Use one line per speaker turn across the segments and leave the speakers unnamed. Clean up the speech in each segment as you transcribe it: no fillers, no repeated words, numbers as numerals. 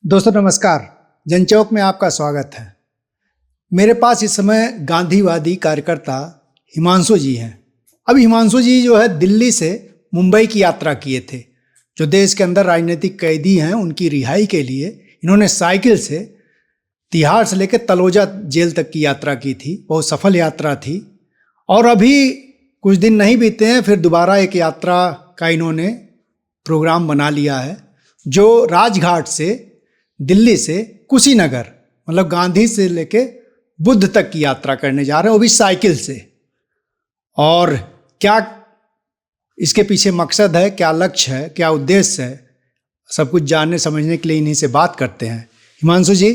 दोस्तों नमस्कार। जनचौक में आपका स्वागत है। मेरे पास इस समय गांधीवादी कार्यकर्ता हिमांशु जी हैं। अब हिमांशु जी जो है दिल्ली से मुंबई की यात्रा किए थे। जो देश के अंदर राजनीतिक कैदी हैं उनकी रिहाई के लिए इन्होंने साइकिल से तिहाड़ से लेकर तलोजा जेल तक की यात्रा की थी। बहुत सफल यात्रा थी और अभी कुछ दिन नहीं बीते हैं फिर दोबारा एक यात्रा का इन्होंने प्रोग्राम बना लिया है, जो राजघाट से दिल्ली से कुशीनगर मतलब गांधी से लेके बुद्ध तक की यात्रा करने जा रहे हैं, वो भी साइकिल से। और क्या इसके पीछे मकसद है, क्या लक्ष्य है, क्या उद्देश्य है, सब कुछ जानने समझने के लिए इन्हीं से बात करते हैं। हिमांशु जी,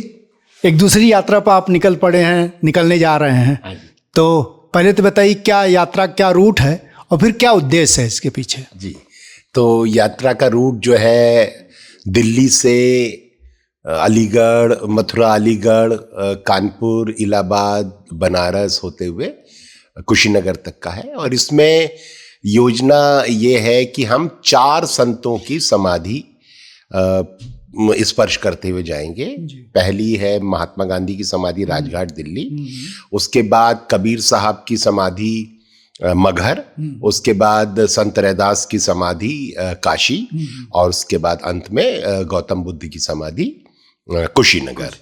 एक दूसरी यात्रा पर आप निकलने जा रहे हैं, तो पहले तो बताइए क्या यात्रा, क्या रूट है और फिर क्या उद्देश्य है इसके पीछे।
जी, तो यात्रा का रूट जो है दिल्ली से अलीगढ़, मथुरा, अलीगढ़, कानपुर, इलाहाबाद, बनारस होते हुए कुशीनगर तक का है। और इसमें योजना ये है कि हम 4 संतों की समाधि स्पर्श करते हुए जाएंगे। पहली है महात्मा गांधी की समाधि राजघाट दिल्ली, उसके बाद कबीर साहब की समाधि मगहर, उसके बाद संत रैदास की समाधि काशी और उसके बाद अंत में गौतम बुद्ध की समाधि कुशीनगर।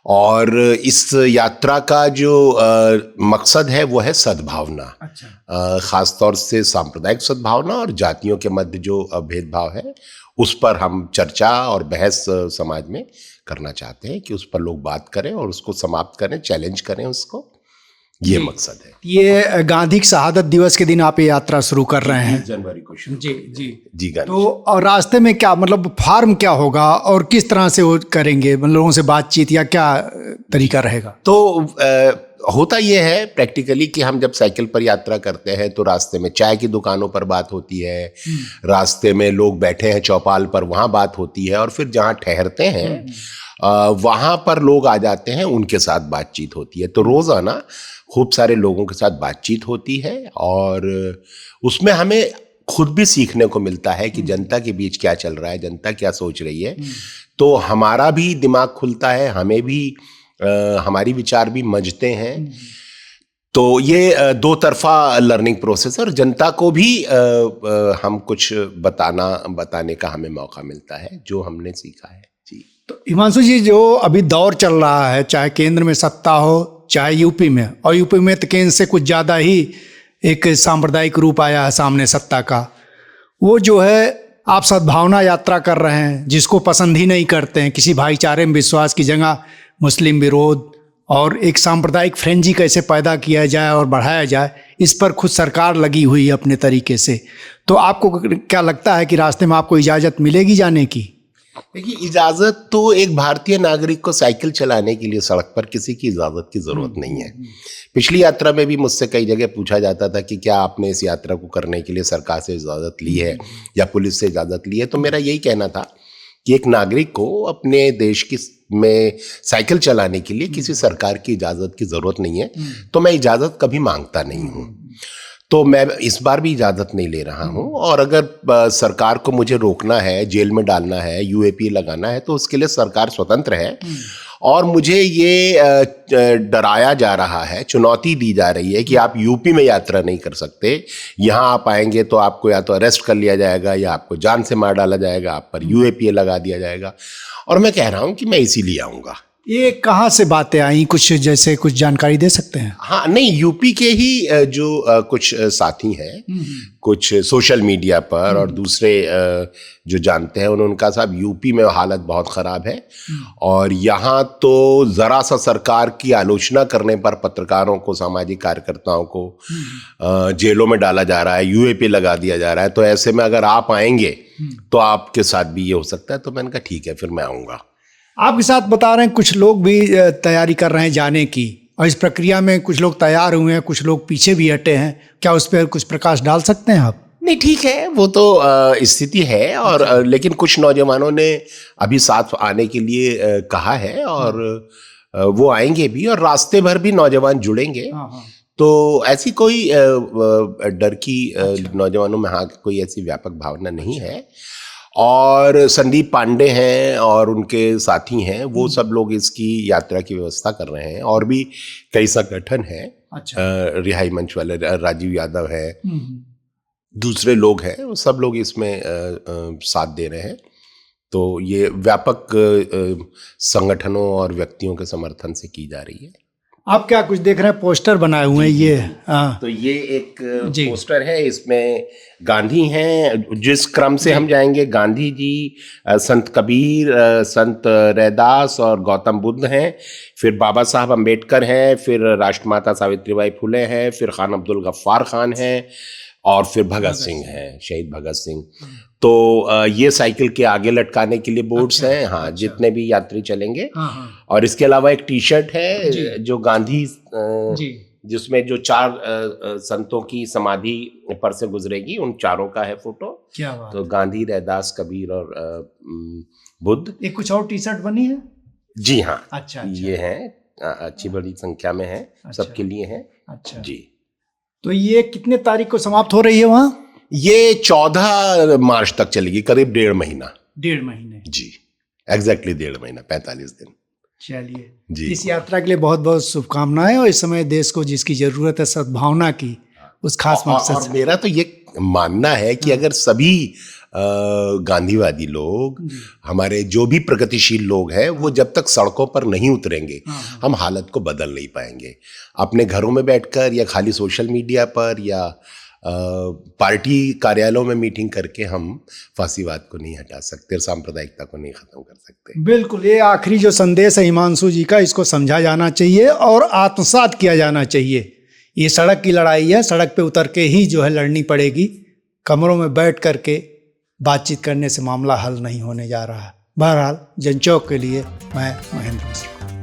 और इस यात्रा का जो मकसद है वो है सद्भावना। खास तौर से सांप्रदायिक सद्भावना और जातियों के मध्य जो भेदभाव है उस पर हम चर्चा और बहस समाज में करना चाहते हैं कि उस पर लोग बात करें और उसको समाप्त करें, चैलेंज करें उसको। ये मकसद है।
ये गांधी की शहादत दिवस के दिन आप ये यात्रा शुरू कर रहे हैं,
जनवरी को शुरू।
जी। तो और रास्ते में क्या मतलब फार्म क्या होगा और किस तरह से वो करेंगे, मतलब लोगों से बातचीत या क्या तरीका रहेगा?
तो होता ये है प्रैक्टिकली कि हम जब साइकिल पर यात्रा करते हैं तो रास्ते में चाय की दुकानों पर बात होती है, रास्ते में लोग बैठे हैं चौपाल पर वहाँ बात होती है, और फिर जहाँ ठहरते हैं वहाँ पर लोग आ जाते हैं, उनके साथ बातचीत होती है। तो रोज़ाना खूब सारे लोगों के साथ बातचीत होती है और उसमें हमें खुद भी सीखने को मिलता है कि जनता के बीच क्या चल रहा है, जनता क्या सोच रही है। तो हमारा भी दिमाग खुलता है, हमें भी हमारी विचार भी मंझते हैं। तो ये 2 तरफा लर्निंग प्रोसेस है और जनता को भी हम कुछ बताने का हमें मौका मिलता है जो हमने सीखा है। जी।
तो हिमांशु जी, जो अभी दौर चल रहा है, चाहे केंद्र में सत्ता हो चाहे यूपी में, और यूपी में तो केंद्र से कुछ ज़्यादा ही एक सांप्रदायिक रूप आया है सामने सत्ता का, वो जो है आप सद्भावना यात्रा कर रहे हैं, जिसको पसंद ही नहीं करते हैं, किसी भाईचारे में विश्वास की जगह मुस्लिम विरोध और एक सांप्रदायिक फ्रेंजी कैसे पैदा किया जाए और बढ़ाया जाए, इस पर खुद सरकार लगी हुई है अपने तरीके से। तो आपको क्या लगता है कि रास्ते में आपको इजाज़त मिलेगी जाने की?
देखिए, इजाज़त तो एक भारतीय नागरिक को साइकिल चलाने के लिए सड़क पर किसी की इजाज़त की ज़रूरत नहीं है। पिछली यात्रा में भी मुझसे कई जगह पूछा जाता था कि क्या आपने इस यात्रा को करने के लिए सरकार से इजाज़त ली है या पुलिस से इजाज़त ली है। तो मेरा यही कहना था कि एक नागरिक को अपने देश की में साइकिल चलाने के लिए किसी सरकार की इजाज़त की ज़रूरत नहीं है। तो मैं इजाज़त कभी मांगता नहीं हूँ, तो मैं इस बार भी इजाज़त नहीं ले रहा हूँ। और अगर सरकार को मुझे रोकना है, जेल में डालना है, यूएपी लगाना है, तो उसके लिए सरकार स्वतंत्र है। और मुझे ये डराया जा रहा है, चुनौती दी जा रही है कि आप यूपी में यात्रा नहीं कर सकते, यहाँ आप आएंगे तो आपको या तो अरेस्ट कर लिया जाएगा या आपको जान से मार डाला जाएगा, आप पर यूएपी लगा दिया जाएगा। और मैं कह रहा हूँ कि मैं इसीलिए आऊँगा।
ये कहाँ से बातें आई, कुछ जानकारी दे सकते हैं?
हाँ, नहीं, यूपी के ही जो कुछ साथी हैं, कुछ सोशल मीडिया पर और दूसरे जो जानते हैं उनका साहब यूपी में हालत बहुत ख़राब है। और यहाँ तो ज़रा सा सरकार की आलोचना करने पर पत्रकारों को, सामाजिक कार्यकर्ताओं को जेलों में डाला जा रहा है, यूएपी लगा दिया जा रहा है। तो ऐसे में अगर आप आएंगे तो आपके साथ भी ये हो सकता है। तो मैंने कहा ठीक है, फिर मैं आऊँगा।
आपके साथ बता रहे हैं कुछ लोग भी तैयारी कर रहे हैं जाने की, और इस प्रक्रिया में कुछ लोग तैयार हुए हैं, कुछ लोग पीछे भी हटे हैं। क्या उस पर कुछ प्रकाश डाल सकते हैं आप?
नहीं, ठीक है, वो तो स्थिति है। और लेकिन कुछ नौजवानों ने अभी साथ आने के लिए कहा है और वो आएंगे भी, और रास्ते भर भी नौजवान जुड़ेंगे। तो ऐसी कोई डर की नौजवानों में हाँ कोई ऐसी व्यापक भावना नहीं है। और संदीप पांडे हैं और उनके साथी हैं, वो सब लोग इसकी यात्रा की व्यवस्था कर रहे हैं। और भी कई संगठन हैं,
अच्छा।
रिहाई मंच वाले राजीव यादव है, दूसरे लोग हैं, वो सब लोग इसमें साथ दे रहे हैं। तो ये व्यापक संगठनों और व्यक्तियों के समर्थन से की जा रही है।
आप क्या कुछ देख रहे हैं, पोस्टर बनाए हुए हैं ये? हाँ,
तो ये एक पोस्टर है, इसमें गांधी हैं। जिस क्रम से हम जाएंगे, गांधी जी, संत कबीर, संत रैदास और गौतम बुद्ध हैं, फिर बाबा साहब अम्बेडकर हैं, फिर राष्ट्रमाता सावित्रीबाई फुले हैं, फिर खान अब्दुल गफ्फार खान हैं, और फिर भगत सिंह हैं, शहीद भगत सिंह। तो ये साइकिल के आगे लटकाने के लिए बोर्ड्स हैं, हाँ, अच्छा। जितने भी यात्री चलेंगे। और इसके अलावा एक टी शर्ट है जो गांधी जिसमें जो 4 संतों की समाधि पर से गुजरेगी, उन चारों का है फोटो। क्या बात। तो गांधी, रैदास, कबीर और बुद्ध।
एक कुछ और टी शर्ट बनी है?
जी हाँ,
अच्छा।
ये है, अच्छी बड़ी संख्या में है, सबके लिए है। अच्छा जी।
तो ये कितने तारीख को समाप्त हो रही है वहाँ?
ये 14 मार्च तक चलेगी, करीब 1.5 महीना।
1.5 महीने?
जी, एग्जैक्टली 1.5 महीना, 45 दिन।
चलिए
जी,
इस यात्रा के लिए बहुत बहुत शुभकामनाएं। और इस समय देश को जिसकी जरूरत है सद्भावना की, उस खास मकसद
और मेरा तो ये मानना है कि अगर सभी गांधीवादी लोग, हमारे जो भी प्रगतिशील लोग हैं, वो जब तक सड़कों पर नहीं उतरेंगे, हम हालत को बदल नहीं पाएंगे। अपने घरों में बैठकर या खाली सोशल मीडिया पर या पार्टी कार्यालयों में मीटिंग करके हम फांसीवाद को नहीं हटा सकते और सांप्रदायिकता को नहीं खत्म कर सकते।
बिल्कुल, ये आखिरी जो संदेश है हिमांशु जी का, इसको समझा जाना चाहिए और आत्मसात किया जाना चाहिए। ये सड़क की लड़ाई है, सड़क पे उतर के ही जो है लड़नी पड़ेगी। कमरों में बैठ करके बातचीत करने से मामला हल नहीं होने जा रहा है। बहरहाल जनचौक के लिए मैं महेंद्र मिश्र।